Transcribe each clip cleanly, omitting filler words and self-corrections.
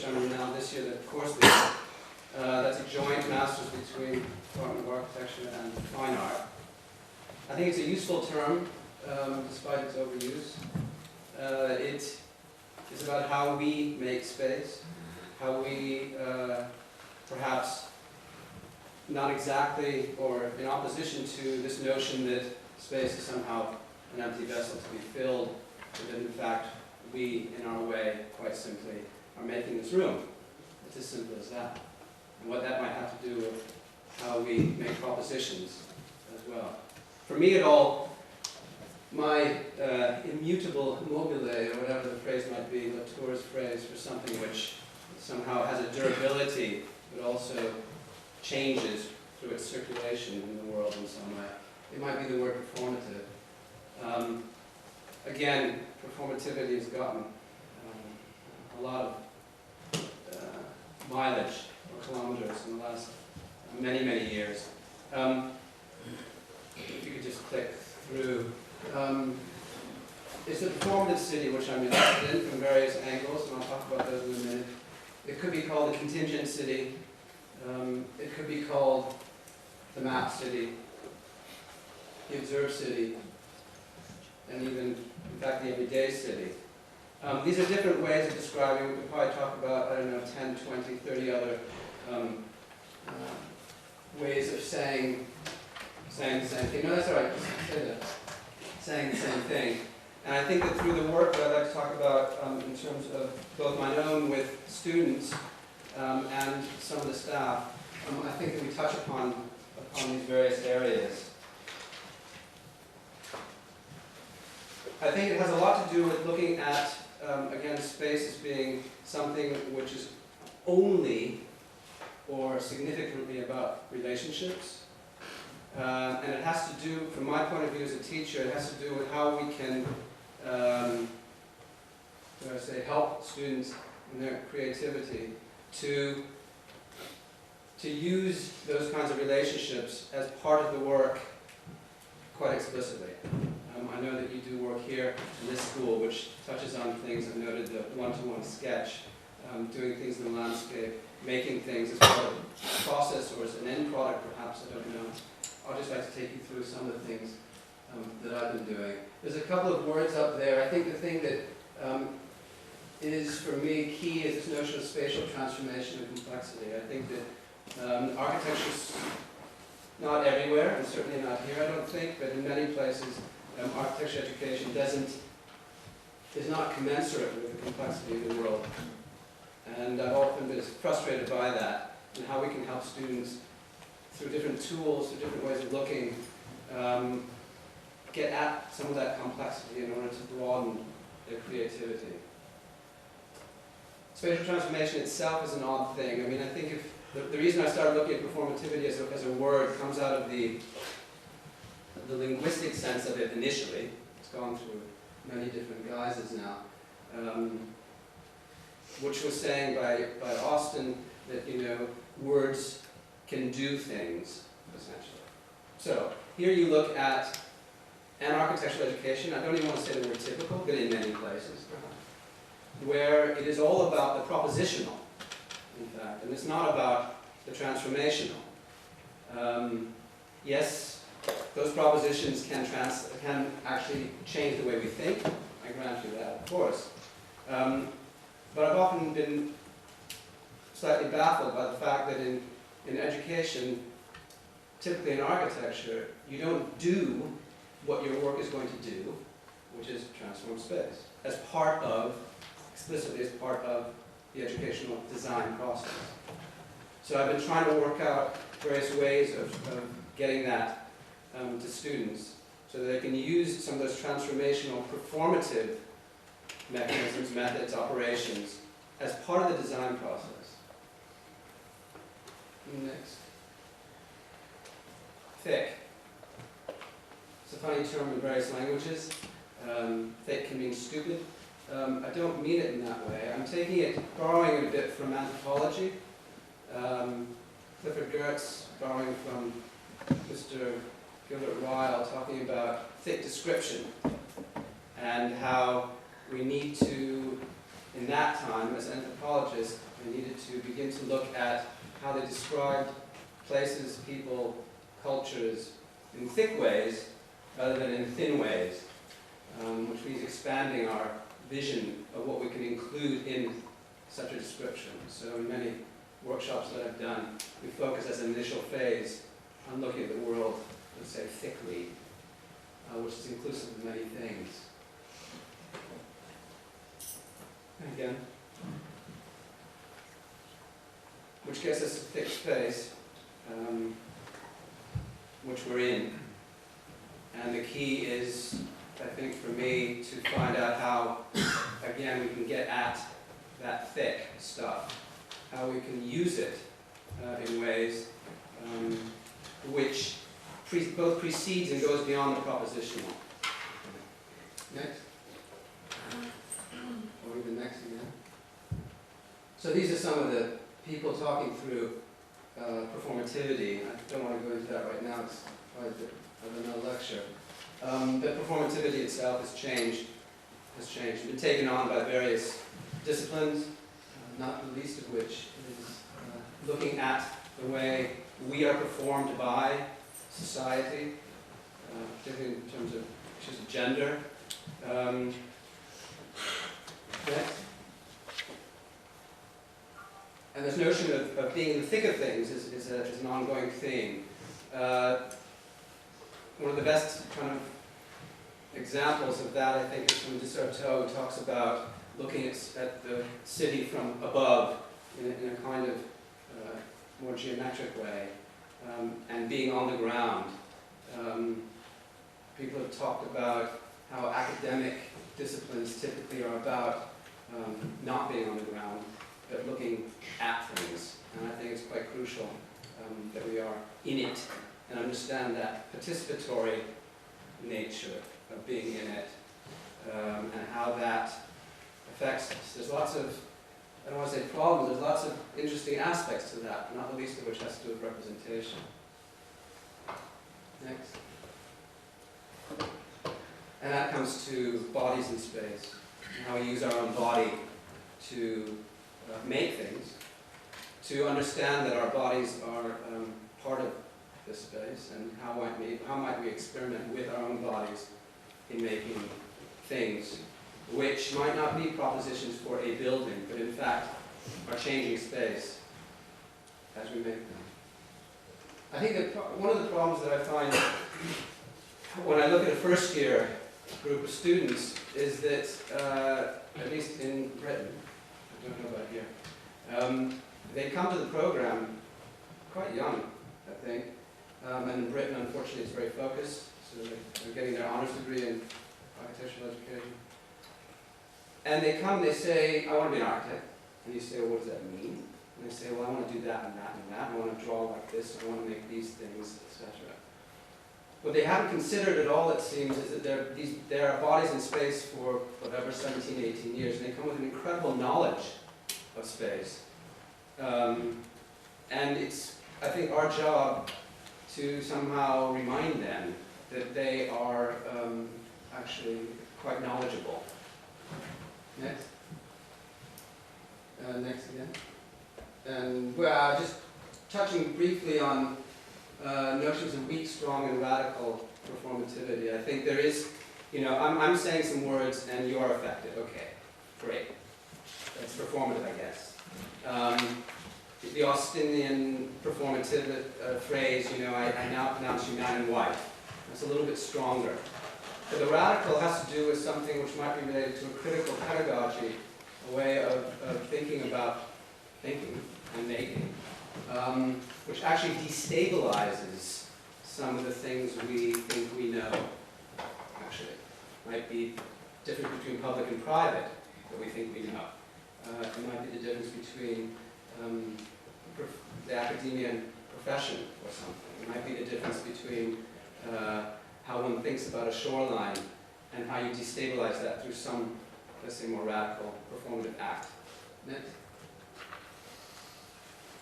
which I'm in now this year, the course leader. That's a joint master's between Department of Architecture and Fine Art. I think it's a useful term, despite its overuse. It is about how we make space, how we perhaps not exactly or in opposition to this notion that space is somehow an empty vessel to be filled, but that in fact we, in our way, quite simply, are making this room. It's as simple as that. And what that might have to do with how we make propositions as well. For me at all, my immutable mobile, or whatever the phrase might be, Latour's phrase for something which somehow has a durability, but also changes through its circulation in the world in some way. It might be the word performative. Again, performativity has gotten a lot of mileage or kilometers in the last many, many years. If you could just click through. It's a performative city which I'm interested in from various angles, and I'll talk about those in a minute. It could be called the contingent city. It could be called the map city, the observed city, and even, in fact, the everyday city. These are different ways of describing. We could probably talk about, I don't know, 10, 20, 30 other ways of saying the same thing. No, that's all right. Say that. Saying the same thing. And I think that through the work that I'd like to talk about in terms of both my own with students and some of the staff, I think that we touch upon these various areas. I think it has a lot to do with looking at, again, space as being something which is only or significantly about relationships. And it has to do, from my point of view as a teacher, it has to do with how we can help students in their creativity to use those kinds of relationships as part of the work quite explicitly. I know that you do work here in this school which touches on things. I noted the one-to-one sketch, doing things in the landscape, making things as part of a process or as an end product perhaps, I don't know. I'll just like to take you through some of the things that I've been doing. There's a couple of words up there. I think the thing that is, for me, key is this notion of spatial transformation and complexity. I think that architecture's not everywhere, and certainly not here, I don't think, but in many places, architecture education is not commensurate with the complexity of the world. And I've often been frustrated by that, and how we can help students through different tools, through different ways of looking, get at some of that complexity in order to broaden their creativity. Spatial transformation itself is an odd thing. I mean, I think if the reason I started looking at performativity as a word comes out of the linguistic sense of it initially. It's gone through many different guises now. Which was saying by Austin that, words can do things, essentially. So, here you look at an architectural education, I don't even want to say the word typical, but in many places, where it is all about the propositional, in fact, and it's not about the transformational. Yes, those propositions can actually change the way we think, I grant you that, of course. But I've often been slightly baffled by the fact that in education, typically in architecture, you don't do what your work is going to do, which is transform space, explicitly as part of the educational design process. So I've been trying to work out various ways of getting that to students so that they can use some of those transformational, performative mechanisms, methods, operations as part of the design process. Next. Thick. It's a funny term in various languages. Thick can mean stupid. I don't mean it in that way. I'm borrowing it a bit from anthropology. Clifford Geertz, borrowing from Mr. Gilbert Ryle, talking about thick description and how we need to in that time, as anthropologists, I needed to begin to look at how they described places, people, cultures in thick ways rather than in thin ways, which means expanding our vision of what we can include in such a description. So in many workshops that I've done, we focus as an initial phase on looking at the world, let's say, thickly, which is inclusive of many things. And again, which gets us to thick space, which we're in. And the key is, I think, for me, to find out how, again, we can get at that thick stuff, how we can use it in ways which both precedes and goes beyond the propositional. Next. Or even next again. So these are some of the people talking through performativity. I don't want to go into that right now, it's quite a bit of another lecture. But performativity itself has changed, been taken on by various disciplines, not the least of which is looking at the way we are performed by society, particularly in terms of issues of gender. Next. And this notion of being in the thick of things is an ongoing theme. One of the best kind of examples of that, I think, is from Desserteau, who talks about looking at the city from above in a kind of more geometric way, and being on the ground. People have talked about how academic disciplines typically are about not being on the ground, but looking at things. And I think it's quite crucial that we are in it and understand that participatory nature of being in it, and how that affects us. There's lots of, I don't want to say problems, there's lots of interesting aspects to that, not the least of which has to do with representation. Next. And that comes to bodies in space, and how we use our own body to make things, to understand that our bodies are part of this space, and how might we experiment with our own bodies in making things which might not be propositions for a building, but in fact are changing space as we make them. I think that one of the problems that I find when I look at a first year group of students is that, at least in Britain, I don't know about here, they come to the program quite young, I think, and in Britain, unfortunately, it's very focused, so they're getting their honors degree in architectural education. And they come, they say, I want to be an architect. And you say, well, what does that mean? And they say, well, I want to do that and that and that. I want to draw like this. I want to make these things, etc. What they haven't considered at all, it seems, is that there are bodies in space for whatever, 17, 18 years, and they come with an incredible knowledge of space. And it's, I think, our job to somehow remind them that they are actually quite knowledgeable. Next. Next again. And well, just touching briefly on notions of weak, strong, and radical performativity. I think there is, I'm saying some words and you are affected. Okay, great. That's performative, I guess. The Austinian performative phrase, I now pronounce you man and wife. That's a little bit stronger. But the radical has to do with something which might be related to a critical pedagogy, a way of thinking about thinking and making, which actually destabilizes some of the things we think we know, actually. Might be difference between public and private that we think we know. It might be the difference between the academia and profession or something. It might be the difference between how one thinks about a shoreline and how you destabilize that through some, let's say, more radical performative act. Next.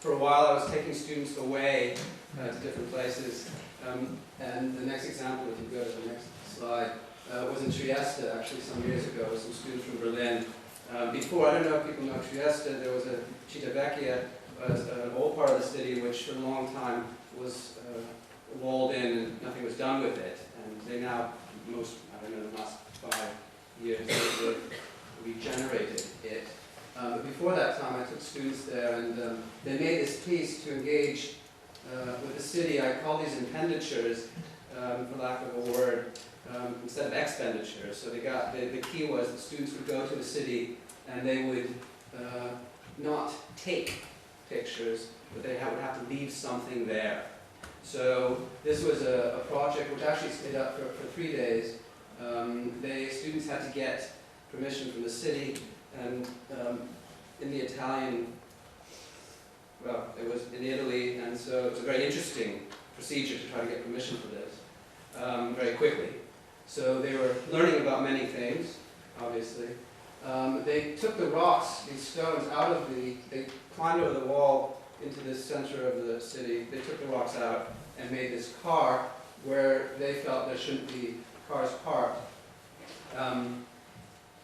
For a while I was taking students away to different places, and the next example, if you go to the next slide, was in Trieste actually some years ago. Some students from Berlin Before, I don't know if people know Trieste, there was a Civitavecchia, an old part of the city which for a long time was walled in and nothing was done with it. And they now, I don't know, the last 5 years, they've regenerated it. But before that time, I took students there, and they made this piece to engage with the city. I call these impenditures, for lack of a word, instead of expenditures. So the key was that students would go to the city and they would not take pictures, but they would have to leave something there. So this was a project which actually stayed up for 3 days. Students had to get permission from the city, and in the Italian, well, it was in Italy, and so it was a very interesting procedure to try to get permission for this very quickly. So they were learning about many things, obviously. They took the rocks, these stones, they climbed over the wall into the center of the city. They took the rocks out and made this car where they felt there shouldn't be cars parked.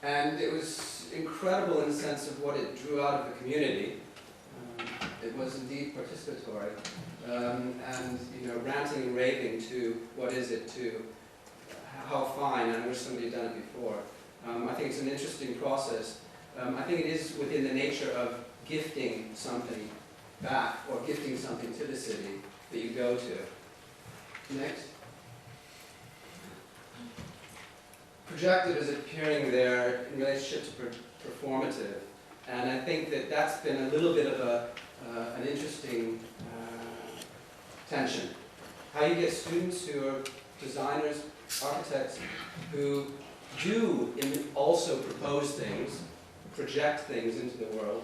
And it was incredible in the sense of what it drew out of the community. It was indeed participatory, and ranting and raving to what is it, to how fine, and I wish somebody had done it before. I think it's an interesting process. I think it is within the nature of gifting something back, or gifting something to the city that you go to. Next. Projected is appearing there in relationship to performative, and I think that that's been a little bit of an interesting tension. How you get students who are designers, architects, who do also propose things, project things into the world,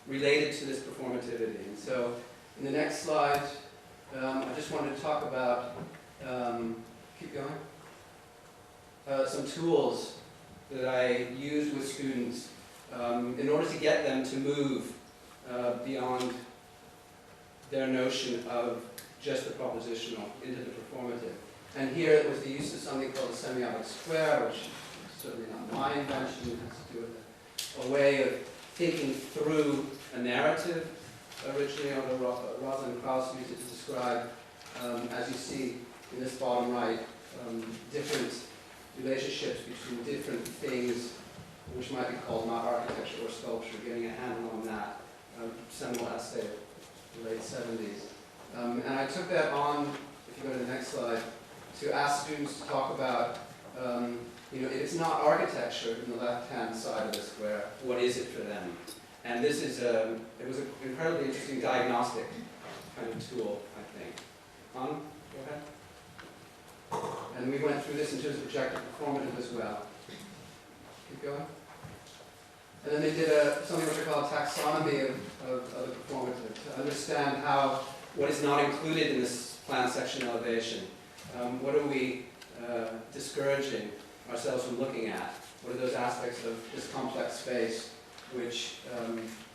related to this performativity. And so, in the next slide, I just wanted to talk about, keep going, some tools that I used with students in order to get them to move beyond their notion of just the propositional into the performative. And here it was the use of something called a semiotic square, which is certainly not my invention. It has to do with a way of thinking through a narrative. Originally, although Rosalind Krauss used it to describe, as you see in this bottom right, different relationships between different things, which might be called not architecture or sculpture, getting a handle on that. Seminal essay of the late 70s. And I took that on, if you go to the next slide, to ask students to talk about, if it's not architecture in the left-hand side of the square, what is it for them? And this is it was an incredibly interesting diagnostic kind of tool, I think. Go ahead. And we went through this in terms of projective performative as well. Keep going. And then they did something which I call a taxonomy of the performative, to understand what is not included in this plan section elevation. What are we discouraging ourselves from looking at? What are those aspects of this complex space which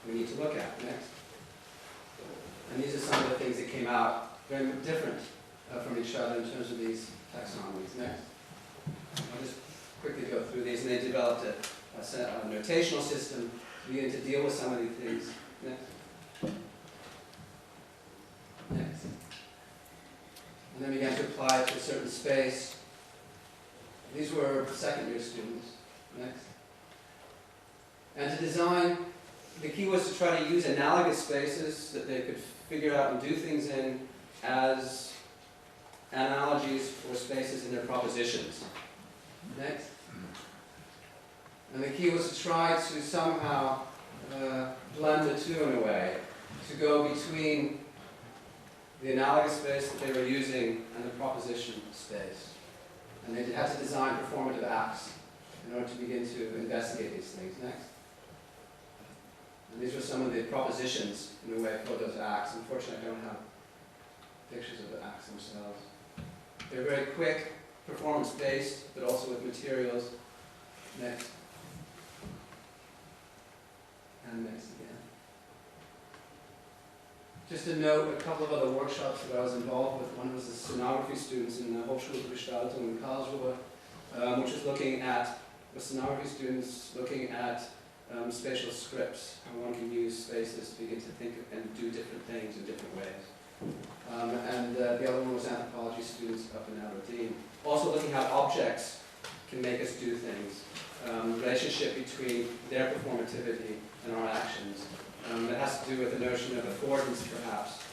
we need to look at next? And these are some of the things that came out very different from each other in terms of these taxonomies. Next. I'll just quickly go through these, and they developed a notational system beginning to deal with some of these things. Next. Next. And then began to apply it to a certain space. These were second-year students. Next. And to design, the key was to try to use analogous spaces that they could figure out and do things in as analogies for spaces in their propositions. Next. And the key was to try to somehow blend the two in a way, to go between the analogous space that they were using and the proposition space. And they had to design performative acts in order to begin to investigate these things. Next. And these were some of the propositions, in a way, for those acts. Unfortunately, I don't have pictures of the acts themselves. They're very quick, performance-based, but also with materials. Next. And next again. Just to note a couple of other workshops that I was involved with. One was the scenography students in the Hochschule für Gestaltung in Karlsruhe, which was looking at, with scenography students looking at spatial scripts, how one can use spaces to begin to think and do different things in different ways. The other one was anthropology students up in Aberdeen. Also looking how objects can make us do things, relationship between their performativity and our actions. It has to do with the notion of affordance, perhaps,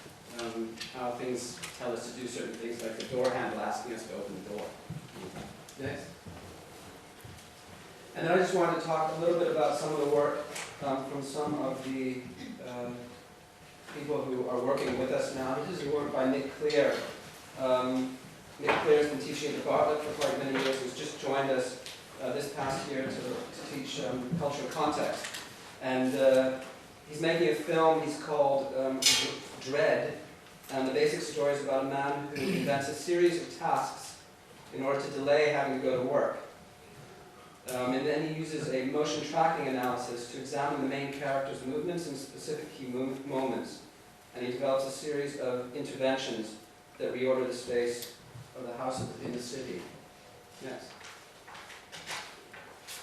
how things tell us to do certain things, like the door handle asking us to open the door. Next. And then I just wanted to talk a little bit about some of the work from some of the people who are working with us now. This is work by Nick Clear. Nick Clear has been teaching at Bartlett for quite many years. He's just joined us this past year to teach cultural context. And he's making a film he's called Dread. And the basic story is about a man who invents a series of tasks in order to delay having to go to work. And then he uses a motion tracking analysis to examine the main character's movements in specific key moments. And he develops a series of interventions that reorder the space of the house in the city. Next.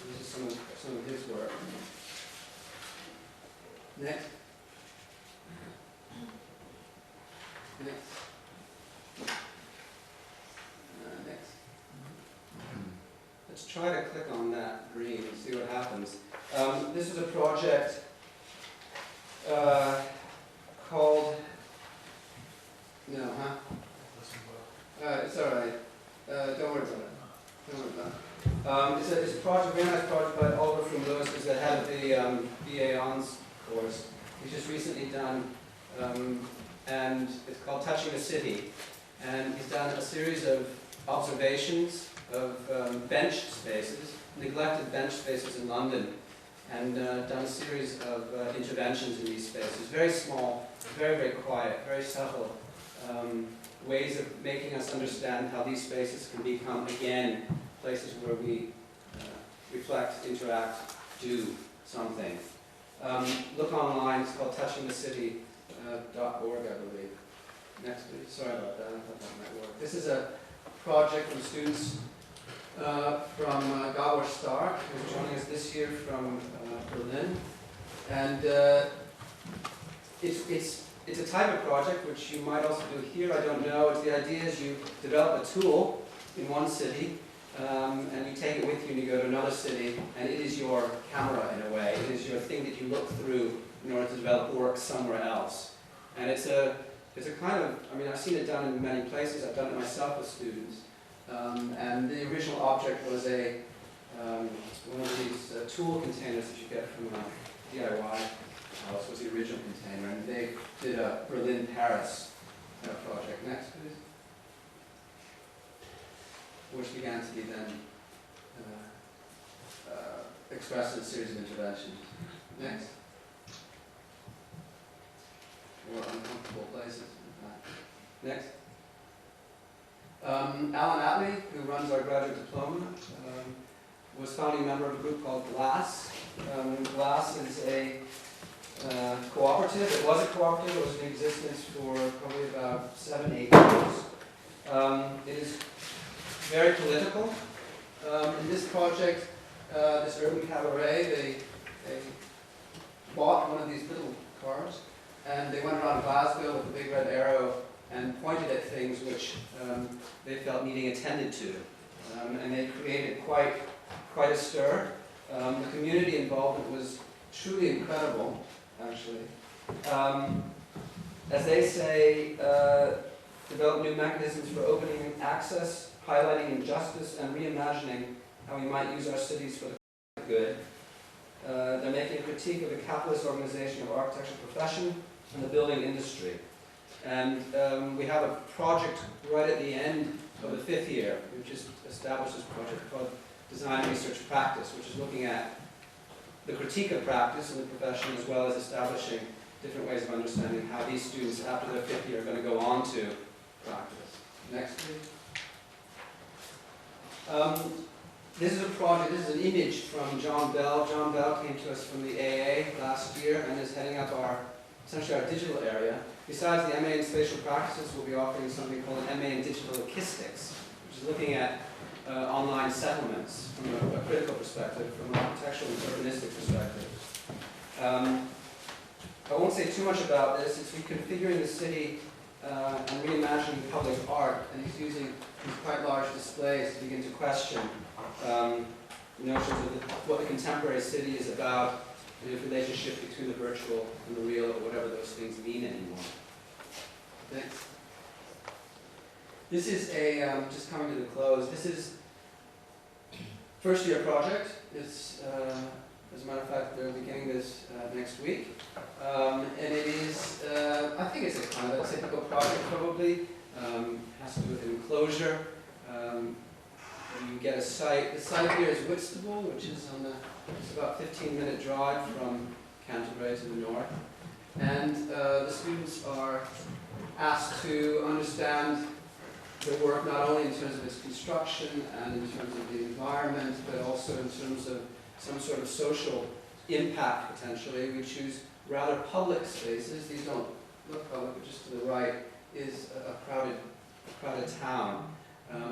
This is some of his work. Next. Next. Next. Let's try to click on that green and see what happens. This is a project called... No, huh? It's all right. Don't worry about it. Don't worry about it. It's a project, very nice project by Oliver from Lewis, who's the head of the BA Ons course. He's just recently done, and it's called Touching the City. And he's done a series of observations of bench spaces, neglected bench spaces in London, and done a series of interventions in these spaces. Very small, very, very quiet, very subtle ways of making us understand how these spaces can become, again, places where we reflect, interact, do something. Look online, it's called touchingthecity.org, I believe. Next, please. Sorry about that, I thought that might work. This is a project from students from Gabor Stark, who's joining us this year from Berlin. And it's a type of project which you might also do here, I don't know. The idea is you develop a tool in one city, and you take it with you and you go to another city, and it is your camera in a way. It is your thing that you look through in order to develop work somewhere else. And it's a kind of, I mean, I've seen it done in many places. I've done it myself with students. And the original object was one of these tool containers that you get from a DIY house. Was the original container, and they did a Berlin-Paris project. Next, please. Which began to be then expressed in a series of interventions. Next. Or uncomfortable places, in fact. Next. Alan Atley, who runs our graduate diploma, was founding member of a group called GLASS. GLASS is a cooperative. It was a cooperative. It was in existence for probably about 7-8 years. It is very political. In this project, this urban cabaret, they bought one of these little cars, and they went around Glasgow with a big red arrow and pointed at things which they felt needing attended to. And they created quite a stir. The community involvement was truly incredible, actually. As they say, develop new mechanisms for opening access, highlighting injustice, and reimagining how we might use our cities for the good. They're making a critique of the capitalist organization of architecture profession and the building industry. And we have a project right at the end of the 5th year. We've just established this project called Design Research Practice, which is looking at the critique of practice in the profession, as well as establishing different ways of understanding how these students, after their 5th year, are going to go on to practice. Next, please. This is a project, this is an image from John Bell. John Bell came to us from the AA last year and is heading up essentially our digital area. Besides the MA in Spatial Practices, we'll be offering something called an MA in Digital Acoustics, which is looking at online settlements from a critical perspective, from an architectural and urbanistic perspective. I won't say too much about this. It's reconfiguring the city and reimagining public art, and he's using these quite large displays to begin to question notions of what the contemporary city is about, and its relationship between the virtual and the real, or whatever those things mean anymore. Thanks. This is a, just coming to the close, this is first year project. It's, as a matter of fact, they're beginning this next week. And it is, I think it's a kind of a typical project probably. Has to do with an enclosure. You get a site. The site here is Whitstable, which is on the, it's about a 15-minute drive from Canterbury to the north. And the students are asked to understand the work not only in terms of its construction and in terms of the environment, but also in terms of some sort of social impact, potentially. We choose rather public spaces. These don't look public, but just to the right is a crowded town.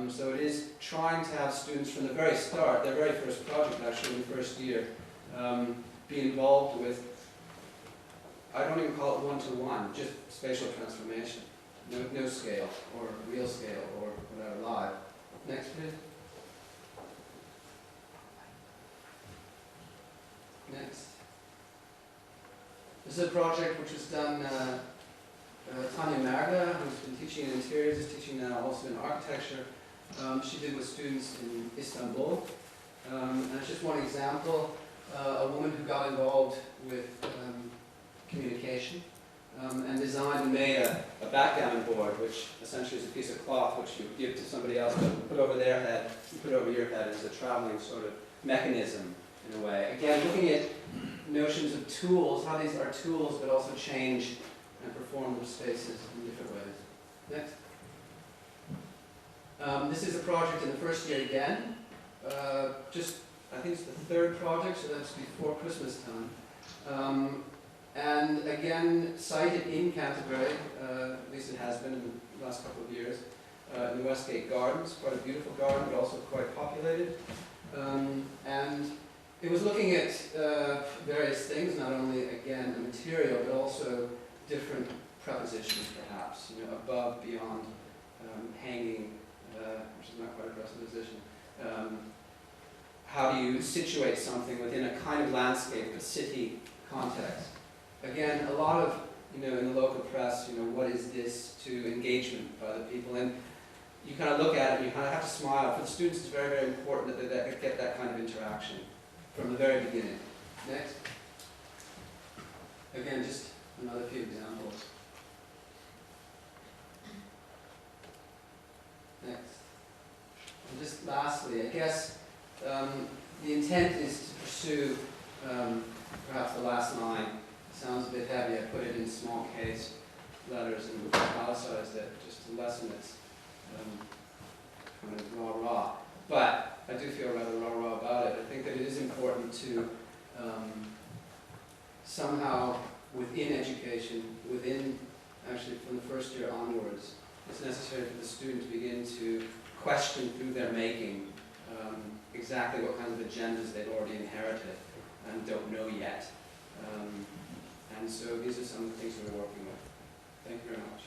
So it is trying to have students from the very start, their very first project actually in the first year, be involved with, I don't even call it one-to-one, just spatial transformation. No scale, or real scale, or whatever, live. Next, please. Next. This is a project which was done, Tanya Marga, who's been teaching in interiors, is teaching now also in architecture. She did with students in Istanbul. And it's just one example, a woman who got involved with communication and designed and made a backgammon board, which essentially is a piece of cloth which you give to somebody else, but put over their head, you put over your head as a traveling sort of mechanism in a way. Again, looking at notions of tools, how these are tools but also change and perform their spaces in different ways. Next. This is a project in the first year again. I think it's the third project, so that's before Christmas time. And again, sited in Canterbury, at least it has been in the last couple of years, in the Westgate Gardens. Quite a beautiful garden, but also quite populated. And it was looking at various things, not only, again, the material, but also different prepositions, perhaps, you know, above, beyond, hanging, which is not quite a preposition. How do you situate something within a kind of landscape, a city context? Again, a lot of, you know, in the local press, you know, what is this to engagement by the people? And you kind of look at it and you kind of have to smile. For the students, it's very, very important that they get that kind of interaction from the very beginning. Next. Again, just another few examples. Next. And just lastly, I guess the intent is to pursue perhaps the last line. Sounds a bit heavy. I put it in small case letters and italicized it just to lessen its kind of rah-rah. But I do feel rather rah-rah about it. I think that it is important to somehow within education, actually from the first year onwards, it's necessary for the student to begin to question through their making exactly what kinds of agendas they've already inherited and don't know yet. And so these are some of the things we're working with. Thank you very much.